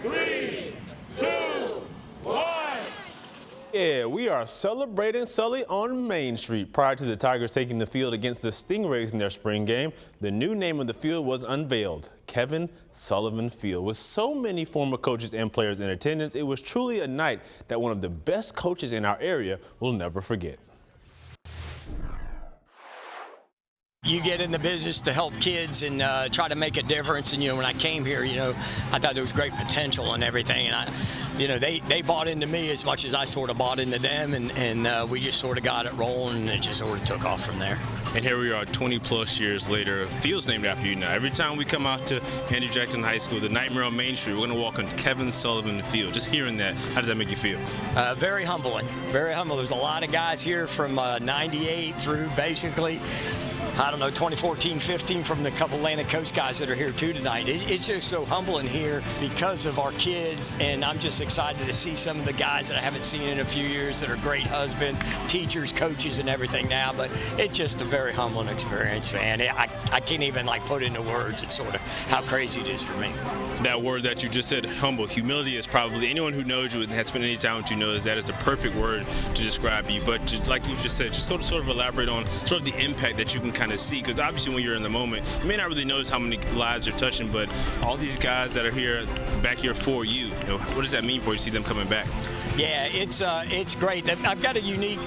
3, 2, 1. Yeah, we are celebrating Sully on Main Street. Prior to the Tigers taking the field against the Stingrays in their spring game, the new name of the field was unveiled, Kevin Sullivan Field. With so many former coaches and players in attendance, it was truly a night that one of the best coaches in our area will never forget. You get in the business to help kids and try to make a difference. And, when I came here, I thought there was great potential and everything. And, they bought into me as much as I sort of bought into them. And we just sort of got it rolling, and it just sort of took off from there. And here we are 20-plus years later. Field's named after you now. Every time we come out to Andrew Jackson High School, the Nightmare on Main Street, we're going to walk on Kevin Sullivan Field. Just hearing that, how does that make you feel? Very humbling. Very humble. There's a lot of guys here from 98 through basically 2014, 15 from the couple Atlantic Coast guys that are here too tonight. It's just so humbling here because of our kids, and I'm just excited to see some of the guys that I haven't seen in a few years that are great husbands, teachers, coaches, and everything now. But it's just a very humbling experience, man. I can't even put into words. It's sort of how crazy it is for me. That word that you just said, humble, humility, is probably, anyone who knows you and has spent any time with you knows that is a perfect word to describe you. But like you just said, just go to sort of elaborate on sort of the impact that you can kind of see, because obviously when you're in the moment, you may not really notice how many lives you're touching, but all these guys that are here, back here for you, what does that mean for you to see them coming back? Yeah, it's great. I've got a unique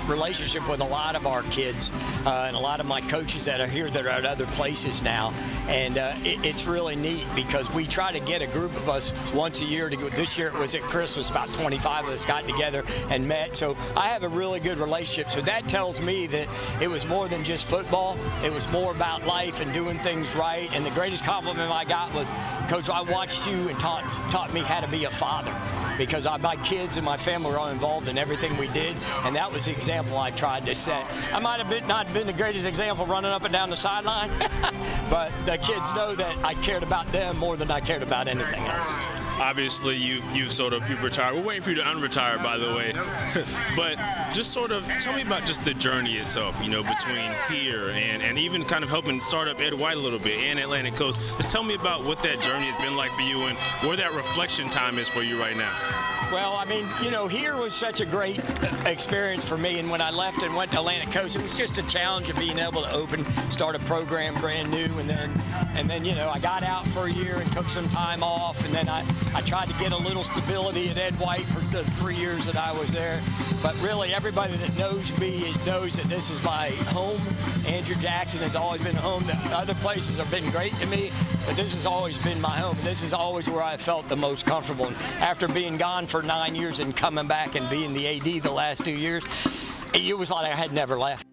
relationship with a lot of our kids and a lot of my coaches that are here that are at other places now, and it's really neat because we try to get a group of us once a year to go. This year it was at Christmas, about 25 of us got together and met. So I have a really good relationship. So that tells me that it was more than just football. It was more about life and doing things right. And the greatest compliment I got was, Coach, I watched you and taught me how to be a father, because my kids and my family were all involved in everything we did, and that was the example I tried to set. I might have not been the greatest example running up and down the sideline, but the kids know that I cared about them more than I cared about anything else. Obviously, you've retired. We're waiting for you to unretire, by the way. But just sort of tell me about just the journey itself, between here and even kind of helping start up Ed White a little bit and Atlantic Coast. Just tell me about what that journey has been like for you and where that reflection time is for you right now. Well, here was such a great experience for me, and when I left and went to Atlantic Coast, it was just a challenge of being able to start a program brand new, and then I got out for a year and took some time off, and then I tried to get a little stability at Ed White for the 3 years that I was there. But really, everybody that knows me knows that this is my home. Andrew Jackson has always been home. The other places have been great to me, but this has always been my home. This is always where I felt the most comfortable. And after being gone for 9 years and coming back and being the AD the last 2 years, it was like I had never left.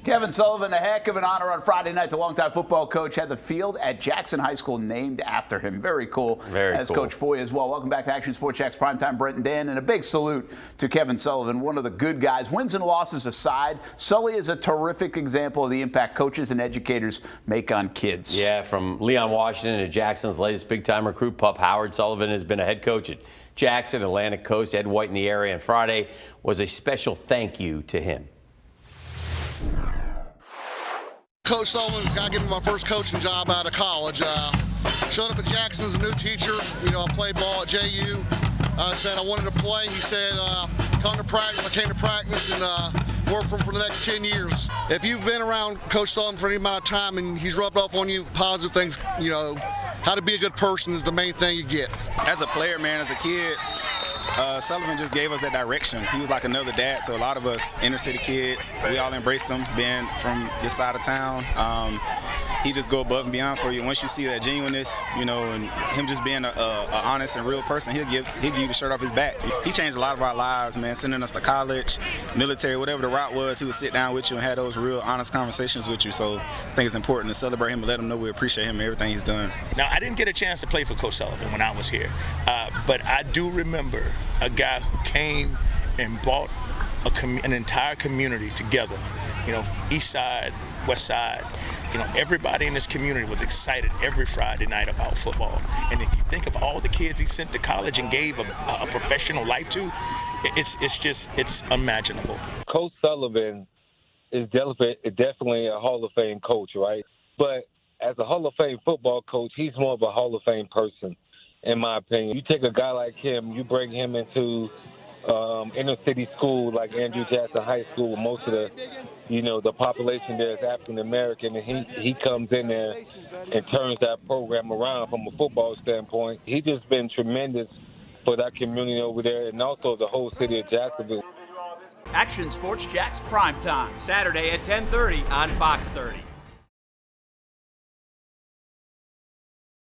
Kevin Sullivan, a heck of an honor on Friday night. The longtime football coach had the field at Jackson High School named after him. Very cool. As Coach Foy as well. Welcome back to Action Sports Jack's Primetime, Brent and Dan. And a big salute to Kevin Sullivan, one of the good guys. Wins and losses aside, Sully is a terrific example of the impact coaches and educators make on kids. Yeah, from Leon Washington to Jackson's latest big-time recruit, Pup Howard, Sullivan has been a head coach at Jackson, Atlantic Coast, Ed White in the area, and Friday was a special thank you to him. Coach Sullivan's got to give me my first coaching job out of college. Showed up at Jackson as a new teacher. I played ball at JU. Said I wanted to play. He said, come to practice. I came to practice and worked for him for the next 10 years. If you've been around Coach Sullivan for any amount of time and he's rubbed off on you positive things, how to be a good person is the main thing you get. As a player, man, as a kid, Sullivan just gave us that direction. He was like another dad to a lot of us inner city kids. We all embraced him, being from this side of town. He just go above and beyond for you. Once you see that genuineness, and him just being a honest and real person, he'll give you the shirt off his back. He changed a lot of our lives, man, sending us to college, military, whatever the route was. He would sit down with you and have those real honest conversations with you. So I think it's important to celebrate him and let him know we appreciate him and everything he's done. Now, I didn't get a chance to play for Coach Sullivan when I was here, but I do remember a guy who came and brought an entire community together, east side, west side. Everybody in this community was excited every Friday night about football. And if you think of all the kids he sent to college and gave a professional life to, it's unimaginable. Coach Sullivan is definitely a Hall of Fame coach, right? But as a Hall of Fame football coach, he's more of a Hall of Fame person. in my opinion. You take a guy like him, you bring him into inner city school like Andrew Jackson High School, where most of the, the population there is African American, and he comes in there and turns that program around from a football standpoint. He just been tremendous for that community over there, and also the whole city of Jacksonville. Action Sports Jax Primetime, Saturday at 10:30 on Fox 30.